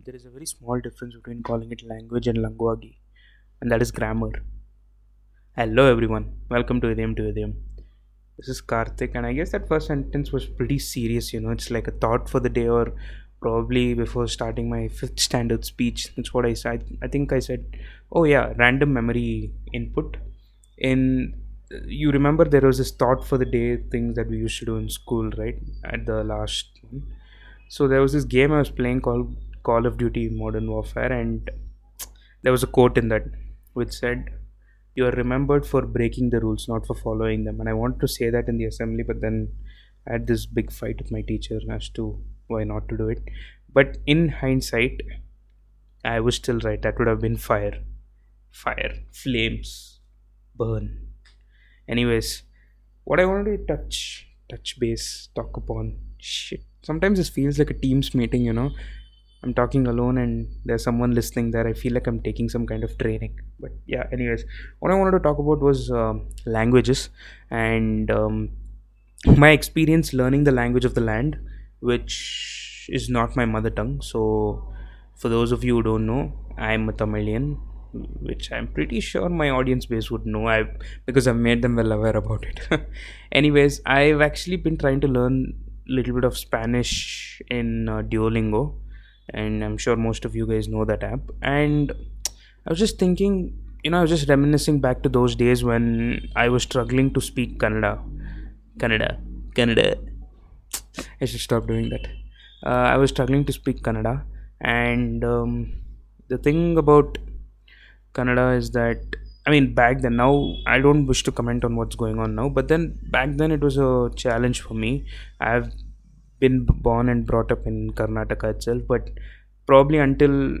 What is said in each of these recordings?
There is a very small difference between calling it language and Langwage, and that is grammar. Hello, everyone. Welcome to Idiom to Idiom. This is Karthik, and I guess that first sentence was pretty serious. It's like a thought for the day, or probably before starting my fifth standard speech. That's what I said. I think I said, "Oh yeah, random memory input." In You remember there was this thought for the day things that we used to do in school, right? At the last one. So there was this game I was playing called Call of Duty Modern Warfare, and there was a quote in that which said, "You are remembered for breaking the rules, not for following them." And I wanted to say that in the assembly, but then I had this big fight with my teacher as to why not to do it. But in hindsight, I was still right. That would have been fire. Fire. Flames. Burn. Anyways, what I wanted to touch base, talk upon. Shit. Sometimes this feels like a Teams meeting. I'm talking alone and there's someone listening there. I feel like I'm taking some kind of training. But yeah, anyways, what I wanted to talk about was languages and my experience learning the language of the land, which is not my mother tongue. So, for those of you who don't know, I'm a Tamilian, which I'm pretty sure my audience base would know. Because I've made them well aware about it. Anyways, I've actually been trying to learn a little bit of Spanish in Duolingo, and I'm sure most of you guys know that app. And I was just thinking, I was just reminiscing back to those days when I was struggling to speak Kannada. Kannada. Kannada. I should stop doing that. I was struggling to speak Kannada, and the thing about Kannada is that, I mean, back then, now I don't wish to comment on what's going on now, but then back then it was a challenge for me. I've been born and brought up in Karnataka itself, but probably until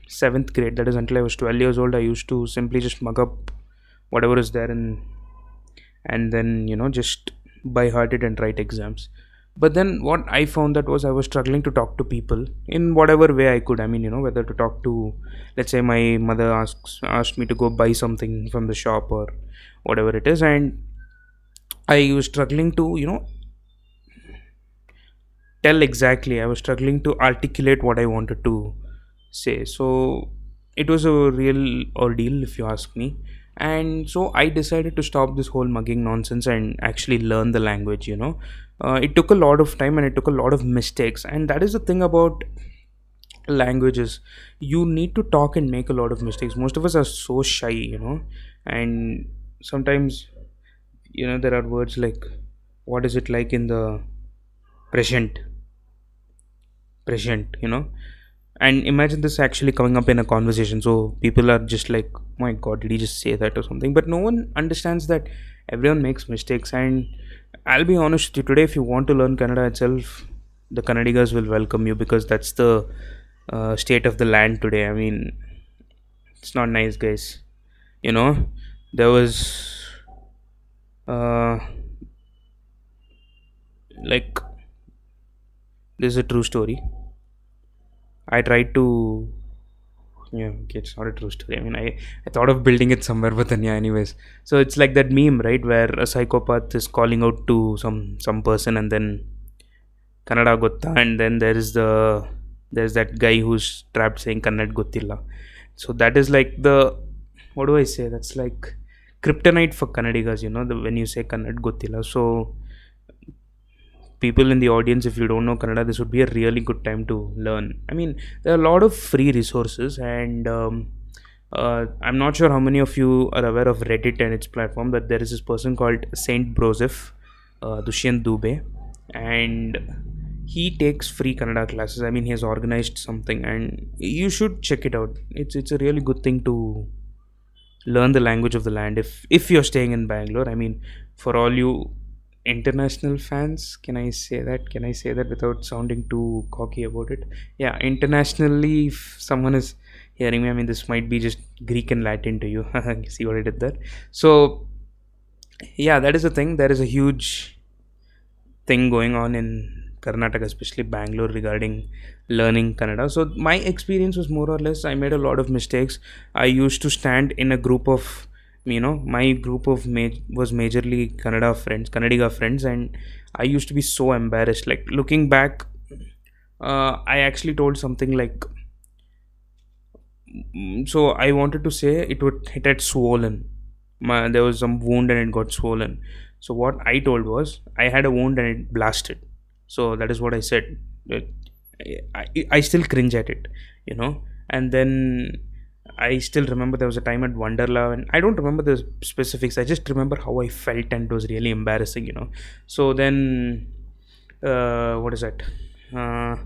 seventh grade, that is until I was 12 years old, I used to simply just mug up whatever is there and then just by heart it and write exams. But then what I found that was I was struggling to talk to people in whatever way I could. I mean, whether to talk to, let's say my mother asked me to go buy something from the shop or whatever it is, and I was struggling to tell exactly. I was struggling to articulate what I wanted to say. So it was a real ordeal, if you ask me. And so I decided to stop this whole mugging nonsense and actually learn the language. It took a lot of time and it took a lot of mistakes. And that is the thing about languages. You need to talk and make a lot of mistakes. Most of us are so shy. And sometimes, there are words like, what is it like in the present? Present. And imagine this actually coming up in a conversation, so people are just like, my god, did he just say that or something? But no one understands that everyone makes mistakes. And I'll be honest with you, today if you want to learn Kannada itself, the Kannadigas will welcome you, because that's the state of the land today. I mean, it's not nice, guys. you know there was uh like, this is a true story. I tried to, yeah, okay, it's not a true story. I mean, I thought of building it somewhere, but then yeah, anyways. So it's like that meme, right, where a psychopath is calling out to some person, and then Kannada gotta, and then there's that guy who's trapped saying Kannad gottilla. So that is like the, what do I say? That's like kryptonite for Kannadigas. When you say Kannad gottilla. So people in the audience, if you don't know Kannada, this would be a really good time to learn. I mean, there are a lot of free resources, and I'm not sure how many of you are aware of Reddit and its platform. That there is this person called Saint Broseph, Dushyant Dubey, and he takes free Kannada classes. I mean, he has organized something, and you should check it out. It's a really good thing to learn the language of the land if you're staying in Bangalore. I mean, for all you international fans, can I say that without sounding too cocky about it? Yeah, internationally, if someone is hearing me, I mean, this might be just Greek and Latin to you. See what I did there? So yeah, that is the thing. There is a huge thing going on in Karnataka, especially Bangalore, regarding learning Kannada. So my experience was more or less, I made a lot of mistakes. I used to stand in a group of, my group of was majorly Kannadiga friends, and I used to be so embarrassed. Like, looking back, I actually told something like, So I wanted to say it had swollen. There was some wound and it got swollen. So what I told was I had a wound and it blasted. So that is what I said. It, I still cringe at it, you know. And then I still remember there was a time at Wonderla, and I don't remember the specifics. I just remember how I felt, and it was really embarrassing, you know. So then, what is that? Uh,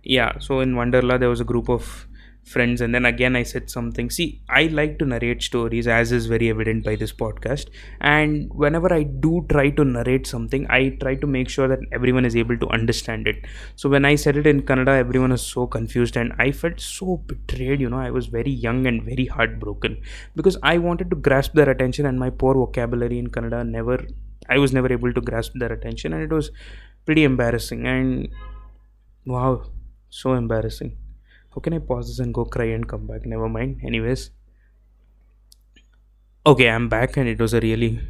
yeah. So in Wonderla, there was a group of friends, and then again I said something. See, I like to narrate stories, as is very evident by this podcast. And whenever I do try to narrate something, I try to make sure that everyone is able to understand it. So when I said it in Kannada, everyone was so confused, and I felt so betrayed. You know, I was very young and very heartbroken because I wanted to grasp their attention, and my poor vocabulary in Kannada never. I was never able to grasp their attention, and it was pretty embarrassing. And wow, so embarrassing. How can I pause this and go cry and come back? Never mind. Anyways, okay, I'm back, and it was a really,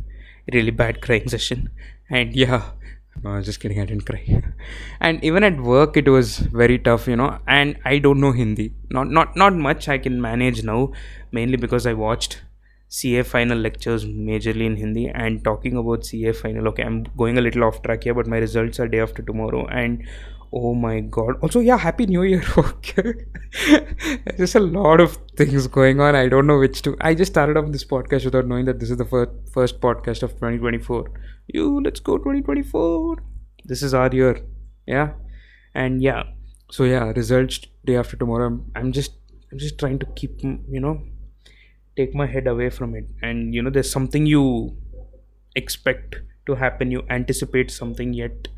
really bad crying session. And yeah, no, just kidding, I didn't cry. And even at work, it was very tough, you know. And I don't know Hindi, not much. I can manage now, mainly because I watched CA final lectures majorly in Hindi. And talking about CA final, okay, I'm going a little off track here, but my results are day after tomorrow, and oh my god. Also, yeah, happy new year. Okay. There's a lot of things going on. I don't know which to. I just started off this podcast without knowing that this is the first podcast of 2024. Let's go 2024. This is our year. Yeah. And yeah. So yeah, results day after tomorrow. I'm just trying to keep, take my head away from it. And there's something you expect to happen. You anticipate something, yet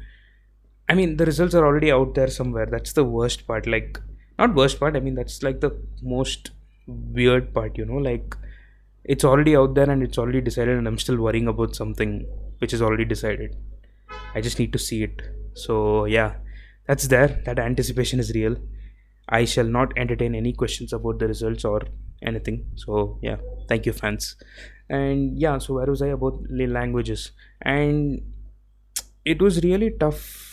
I mean, the results are already out there somewhere. That's the worst part. Like, not worst part. I mean, that's like the most weird part. Like it's already out there and it's already decided, and I'm still worrying about something which is already decided. I just need to see it. So yeah, that's there. That anticipation is real. I shall not entertain any questions about the results or anything. So yeah, thank you, fans. And yeah, so where was I about languages? And it was really tough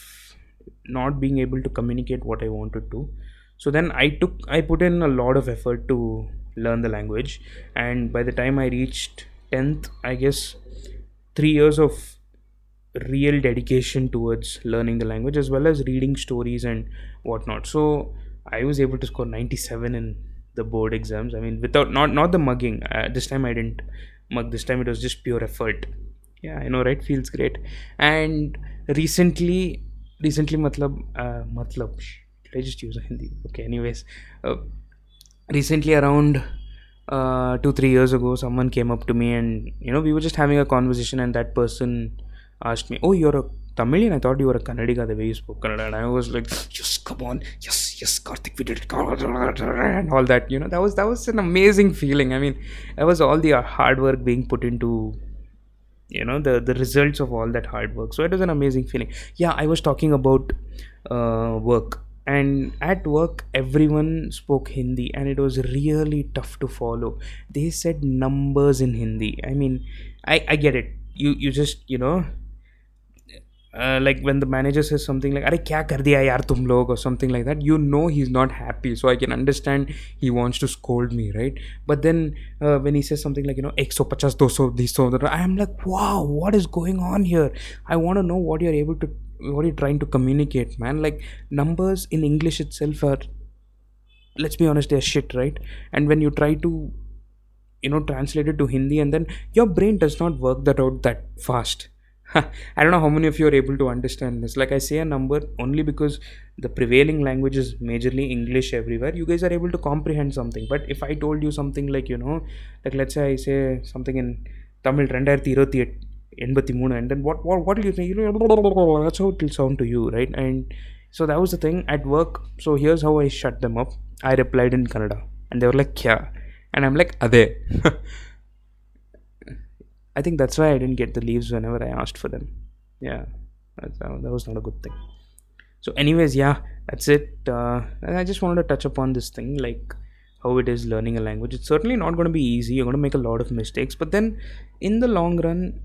not being able to communicate what I wanted to. So then I put in a lot of effort to learn the language, and by the time I reached 10th, I guess 3 years of real dedication towards learning the language as well as reading stories and whatnot. So I was able to score 97 in the board exams. I mean, without not the mugging. This time I didn't mug. This time it was just pure effort. Yeah, I know, right? Feels great. And recently matlab did I just use a Hindi? Okay, anyways, uh, recently around 2-3 years ago, someone came up to me, and we were just having a conversation, and that person asked me, "Oh, you're a Tamilian? I thought you were a Kannadiga the way you spoke Kannada." And I was like, "Yes, come on, yes, Karthik, we did it," and all that. That was an amazing feeling. I mean, that was all the hard work being put into the results of all that hard work. So it was an amazing feeling. Yeah, I was talking about work, and at work everyone spoke Hindi, and it was really tough to follow. They said numbers in Hindi. I mean, I get it. You just like when the manager says something like "Arey kya kar diya yaar tum log" or something like that, he's not happy. So I can understand he wants to scold me, right? But then when he says something like 150 200 300, I am like, wow, what is going on here? I want to know what you're trying to communicate, man. Like, numbers in English itself are, let's be honest, they're shit, right? And when you try to translate it to Hindi, and then your brain does not work that out that fast. I don't know how many of you are able to understand this. Like, I say a number only because the prevailing language is majorly English everywhere. You guys are able to comprehend something. But if I told you something like, like let's say I say something in Tamil 2023, and then what will you think? That's how it will sound to you, right? And so that was the thing at work. So here's how I shut them up. I replied in Kannada, and they were like, "Kya?" And I'm like, "Ade." I think that's why I didn't get the leaves whenever I asked for them. Yeah, that was not a good thing. So, anyways, yeah, that's it. And I just wanted to touch upon this thing, like how it is learning a language. It's certainly not going to be easy. You're going to make a lot of mistakes, but then in the long run,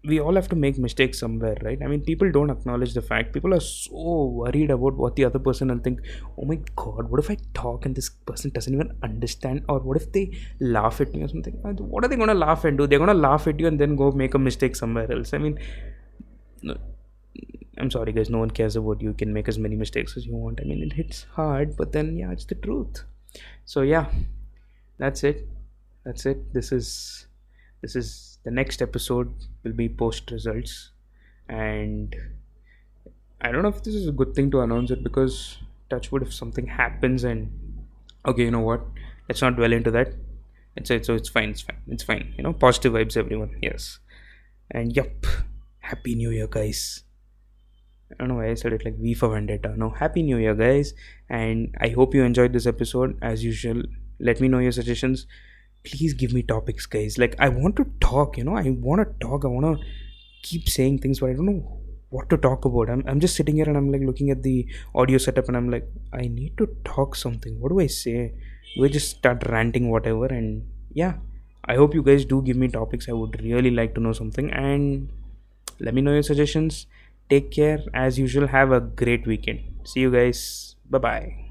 we all have to make mistakes somewhere, right? I mean, people don't acknowledge the fact. People are so worried about what the other person will think. Oh my god, what if I talk and this person doesn't even understand? Or what if they laugh at me or something? What are they gonna laugh and do? They're gonna laugh at you and then go make a mistake somewhere else. I mean, no, I'm sorry guys, no one cares about you. You can make as many mistakes as you want. I mean, it hits hard, but then yeah, it's the truth. So yeah, that's it. That's it. This is the next episode will be post results, and I don't know if this is a good thing to announce it, because touch wood, if something happens and okay, you know what, let's not dwell into that. It's fine, it's fine, positive vibes everyone. Yes. And yep, happy new year guys. I don't know why I said it like V for Vendetta. No, Happy New Year, guys. And I hope you enjoyed this episode. As usual, let me know your suggestions. Please give me topics, guys. Like, I want to talk, I want to talk. I want to keep saying things, but I don't know what to talk about. I'm just sitting here and I'm like looking at the audio setup and I'm like, I need to talk something. What do I say? Do I just start ranting, whatever? And yeah, I hope you guys do give me topics. I would really like to know something. And let me know your suggestions. Take care. As usual, have a great weekend. See you guys. Bye bye.